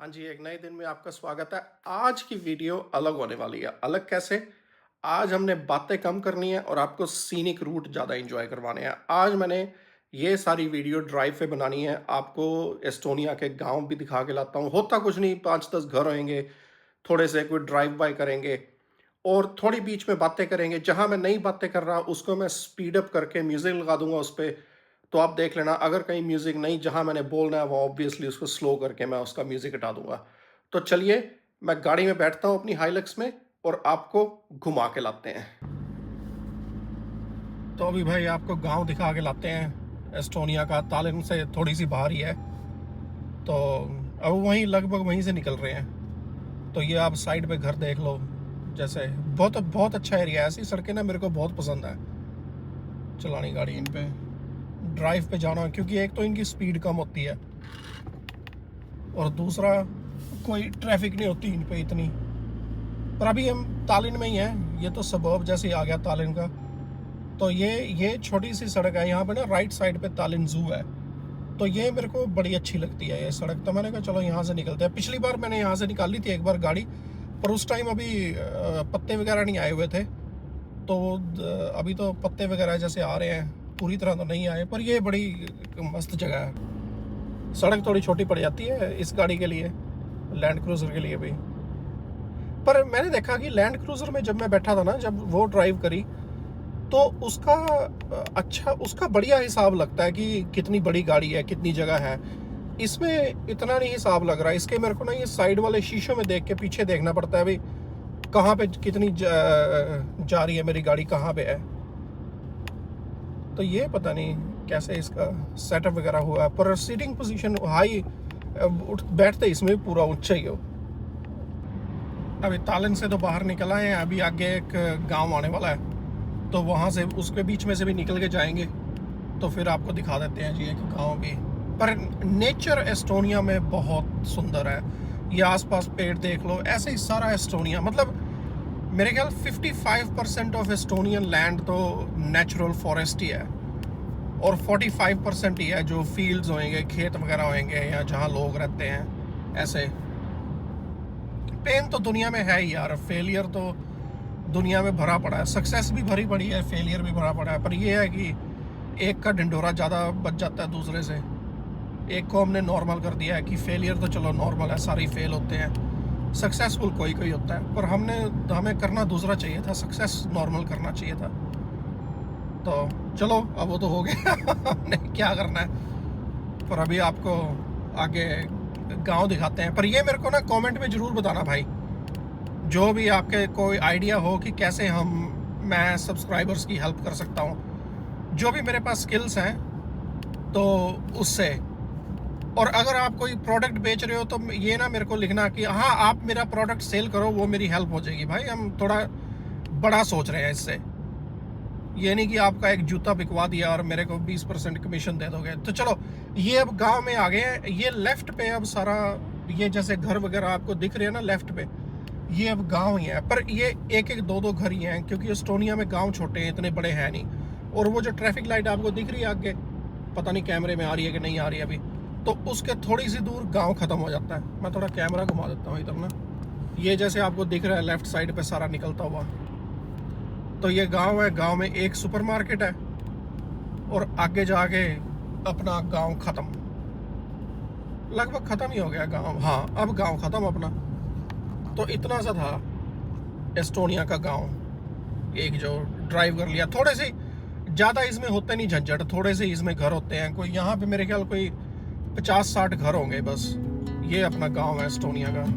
हाँ जी, एक नए दिन में आपका स्वागत है। आज की वीडियो अलग होने वाली है। अलग कैसे? आज हमने बातें कम करनी है और आपको सीनिक रूट ज़्यादा एन्जॉय करवाने हैं। आज मैंने ये सारी वीडियो ड्राइव पे बनानी है। आपको एस्टोनिया के गाँव भी दिखा के लाता हूँ। होता कुछ नहीं, 5-10 घर होंगे, थोड़े से कोई ड्राइव बाय करेंगे और थोड़ी बीच में बातें करेंगे। जहाँ मैं नई बातें कर रहा उसको मैं स्पीड अप करके म्यूज़िक लगा दूँगा उस पे। तो आप देख लेना, अगर कहीं म्यूज़िक नहीं जहाँ मैंने बोलना है वहाँ ऑब्वियसली उसको स्लो करके मैं उसका म्यूज़िक हटा दूँगा। तो चलिए, मैं गाड़ी में बैठता हूँ अपनी हाइलक्स में और आपको घुमा के लाते हैं। तो अभी भाई आपको गाँव दिखा के लाते हैं एस्टोनिया का। तालिन से थोड़ी सी बाहर ही है। तो अब वहीं लगभग वहीं से निकल रहे हैं। तो ये आप साइड पे घर देख लो। जैसे बहुत बहुत अच्छा एरिया है। ऐसी सड़कें ना मेरे को बहुत पसंद है चलानी गाड़ी इन पे, ड्राइव पे जाना, क्योंकि एक तो इनकी स्पीड कम होती है और दूसरा कोई ट्रैफिक नहीं होती इन पे इतनी। पर अभी हम तालिन में ही हैं। ये तो सबर्ब जैसे ही आ गया तालिन का। तो ये छोटी सी सड़क है यहाँ पे ना, राइट साइड पे तालिन जू है। तो ये मेरे को बड़ी अच्छी लगती है ये सड़क। तो मैंने कहा चलो यहाँ से निकलते हैं। पिछली बार मैंने यहाँ से निकाली थी एक बार गाड़ी, पर उस टाइम अभी पत्ते वगैरह नहीं आए हुए थे। तो अभी तो पत्ते वगैरह जैसे आ रहे हैं, पूरी तरह तो नहीं आए, पर ये बड़ी मस्त जगह है। सड़क थोड़ी छोटी पड़ जाती है इस गाड़ी के लिए, लैंड क्रूज़र के लिए भी। पर मैंने देखा कि लैंड क्रूज़र में जब मैं बैठा था ना, जब वो ड्राइव करी, तो उसका अच्छा, उसका बढ़िया हिसाब लगता है कि कितनी बड़ी गाड़ी है, कितनी जगह है। इसमें इतना नहीं हिसाब लग रहा है। इसके मेरे को ना ये साइड वाले शीशों में देख के पीछे देखना पड़ता है, भाई कहाँ पे कितनी जा रही है मेरी गाड़ी, कहाँ पे है। तो ये पता नहीं कैसे इसका सेटअप वगैरह हुआ है। पर सीटिंग पोजीशन हाई, बैठते इसमें भी पूरा ऊंचा ही हो। अभी तालन से तो बाहर निकल आए हैं। अभी आगे एक गांव आने वाला है, तो वहाँ से उसके बीच में से भी निकल के जाएंगे। तो फिर आपको दिखा देते हैं जी एक गांव भी। पर नेचर एस्टोनिया में बहुत सुंदर है। ये आसपास पेड़ देख लो, ऐसे ही सारा एस्टोनिया, मतलब मेरे ख्याल 55% ऑफ एस्टोनियन लैंड तो नेचुरल फॉरेस्ट ही है और 45% ही है जो फील्ड्स होंगे, खेत वगैरह होंगे या जहाँ लोग रहते हैं। ऐसे पेन तो दुनिया में है ही यार, फेलियर तो दुनिया में भरा पड़ा है। सक्सेस भी भरी पड़ी है, फेलियर भी भरा पड़ा है। पर यह है कि एक का ढिंढोरा ज़्यादा बच जाता है दूसरे से। एक को हमने नॉर्मल कर दिया है कि फेलियर तो चलो नॉर्मल है, सारे फेल होते हैं, सक्सेसफुल कोई कोई होता है। पर हमें करना दूसरा चाहिए था, सक्सेस नॉर्मल करना चाहिए था। तो चलो, अब वो तो हो गया हमने क्या करना है। पर अभी आपको आगे गांव दिखाते हैं। पर ये मेरे को ना कमेंट में ज़रूर बताना भाई, जो भी आपके कोई आइडिया हो कि कैसे मैं सब्सक्राइबर्स की हेल्प कर सकता हूँ, जो भी मेरे पास स्किल्स हैं तो उससे। और अगर आप कोई प्रोडक्ट बेच रहे हो तो ये ना मेरे को लिखना कि हाँ आप मेरा प्रोडक्ट सेल करो, वो मेरी हेल्प हो जाएगी। भाई हम थोड़ा बड़ा सोच रहे हैं इससे। ये नहीं कि आपका एक जूता बिकवा दिया और मेरे को 20% कमीशन दे दोगे। तो चलो, ये अब गांव में आ गए हैं। ये लेफ्ट पे अब सारा, ये जैसे घर वगैरह आपको दिख रहे हैं ना लेफ्ट पे, ये अब गांव ही है। पर ये एक एक दो दो घर ही हैं, क्योंकि एस्टोनिया में गांव छोटे हैं, इतने बड़े हैं नहीं। और वो जो ट्रैफिक लाइट आपको दिख रही है आगे, पता नहीं कैमरे में आ रही है कि नहीं आ रही है अभी, तो उसके थोड़ी सी दूर गांव ख़त्म हो जाता है। मैं थोड़ा कैमरा घुमा देता हूँ इधर ना। ये जैसे आपको दिख रहा है लेफ्ट साइड पे सारा निकलता हुआ, तो ये गांव है। गांव में एक सुपरमार्केट है और आगे जाके अपना गांव ख़त्म, लगभग ख़त्म ही हो गया गांव। हाँ, अब गांव ख़त्म अपना। तो इतना सा था एस्टोनिया का गांव, एक जो ड्राइव कर लिया। थोड़े से ज़्यादा इसमें होते नहीं झंझट, थोड़े से इसमें घर होते हैं। कोई यहाँ पे मेरे ख्याल कोई 50-60 घर होंगे बस। ये अपना गांव है एस्टोनिया का।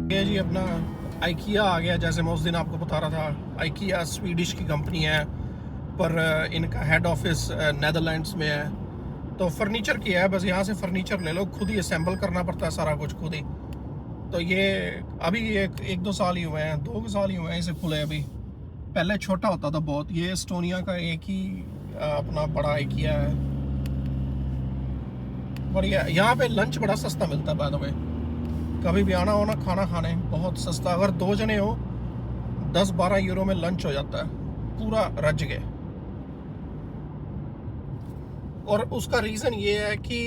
ये जी अपना आइकिया आ गया। जैसे मैं उस दिन आपको बता रहा था, आइकिया स्वीडिश की कंपनी है, पर इनका हेड ऑफिस नेदरलैंड्स में है। तो फर्नीचर की है, बस यहाँ से फर्नीचर ले लो, खुद ही असेंबल करना पड़ता है सारा कुछ खुद ही। तो ये अभी एक दो साल ही हुए हैं, 2 साल ही हुए हैं इसे खुले अभी। पहले छोटा होता था बहुत। ये एस्टोनिया का एक ही अपना बड़ा आइकिया है, बढ़िया। यहाँ पे लंच बड़ा सस्ता मिलता है बाय द वे। कभी भी आना हो ना खाना खाने, बहुत सस्ता। अगर 2 जने हो 10-12 यूरो में लंच हो जाता है, पूरा रज गए। और उसका रीज़न ये है कि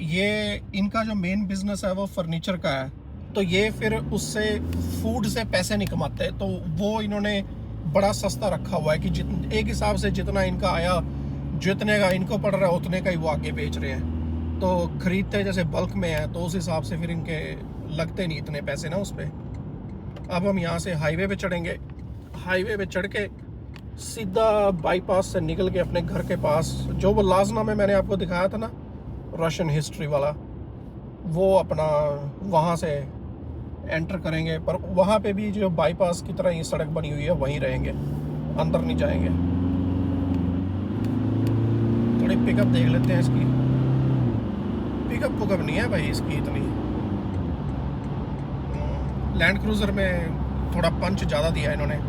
ये इनका जो मेन बिजनेस है वो फर्नीचर का है। तो ये फिर उससे फूड से पैसे नहीं कमाते, तो वो इन्होंने बड़ा सस्ता रखा हुआ है कि एक हिसाब से जितना इनका आया, जितने का इनको पड़ रहा है उतने का ही वो आगे बेच रहे हैं। तो खरीदते जैसे बल्क में है, तो उस हिसाब से फिर इनके लगते नहीं इतने पैसे ना उस पर। अब हम यहाँ से हाईवे पे चढ़ेंगे। हाईवे पे चढ़ के सीधा बाईपास से निकल के अपने घर के पास, जो वो लाजना में मैंने आपको दिखाया था ना, रशियन हिस्ट्री वाला, वो अपना वहाँ से एंटर करेंगे। पर वहाँ पे भी जो बाईपास की तरह ये सड़क बनी हुई है वहीं रहेंगे, अंदर नहीं जाएंगे। थोड़ी पिकअप देख लेते हैं इसकी। पिकअप नहीं है भाई इसकी इतनी। लैंड क्रूज़र में थोड़ा पंच ज़्यादा दिया इन्होंने।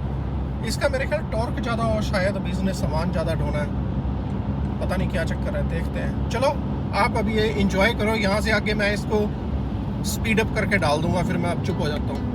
इसका मेरे ख्याल टॉर्क ज़्यादा और शायद अभी इसने सामान ज़्यादा ढोना है, पता नहीं क्या चक्कर है, देखते हैं। चलो आप अभी ये इंजॉय करो। यहाँ से आगे मैं इसको स्पीड अप करके डाल दूंगा, फिर मैं अब चुप हो जाता हूँ।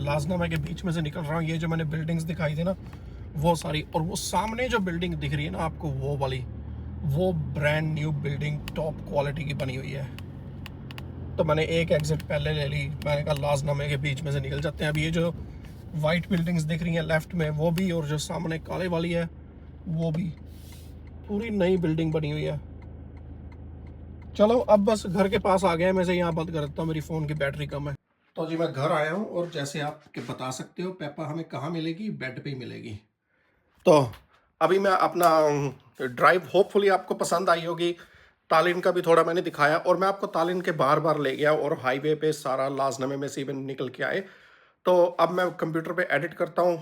लाजनामा के बीच में से निकल रहा हूँ। ये जो मैंने बिल्डिंग्स दिखाई थी ना वो सारी, और वो सामने जो बिल्डिंग दिख रही है ना आपको वो वाली, वो brand new building top quality की बनी हुई है। तो मैंने एक एग्जिट पहले ले ली, मैंने कहा लाजनामे के बीच में से निकल जाते हैं। अब ये जो वाइट बिल्डिंग्स दिख रही हैं लेफ्ट में वो भी, और जो सामने काले वाली है वो भी, पूरी नई बिल्डिंग बनी हुई है। चलो अब बस घर के पास आ गया है, मैं से यहाँ बंद कर देता हूँ, मेरी फ़ोन की बैटरी कम है। तो जी मैं घर आया हूँ, और जैसे आप के बता सकते हो पेपा हमें कहाँ मिलेगी, बेड पे ही मिलेगी। तो अभी मैं अपना ड्राइव, होपफुली आपको पसंद आई होगी। तालिन का भी थोड़ा मैंने दिखाया, और मैं आपको तालिन के बार बार ले गया, और हाईवे पे सारा लाजनमे में से इवन निकल के आए। तो अब मैं कंप्यूटर पे एडिट करता हूँ,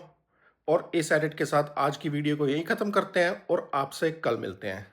और इस एडिट के साथ आज की वीडियो को यहीं ख़त्म करते हैं, और आपसे कल मिलते हैं।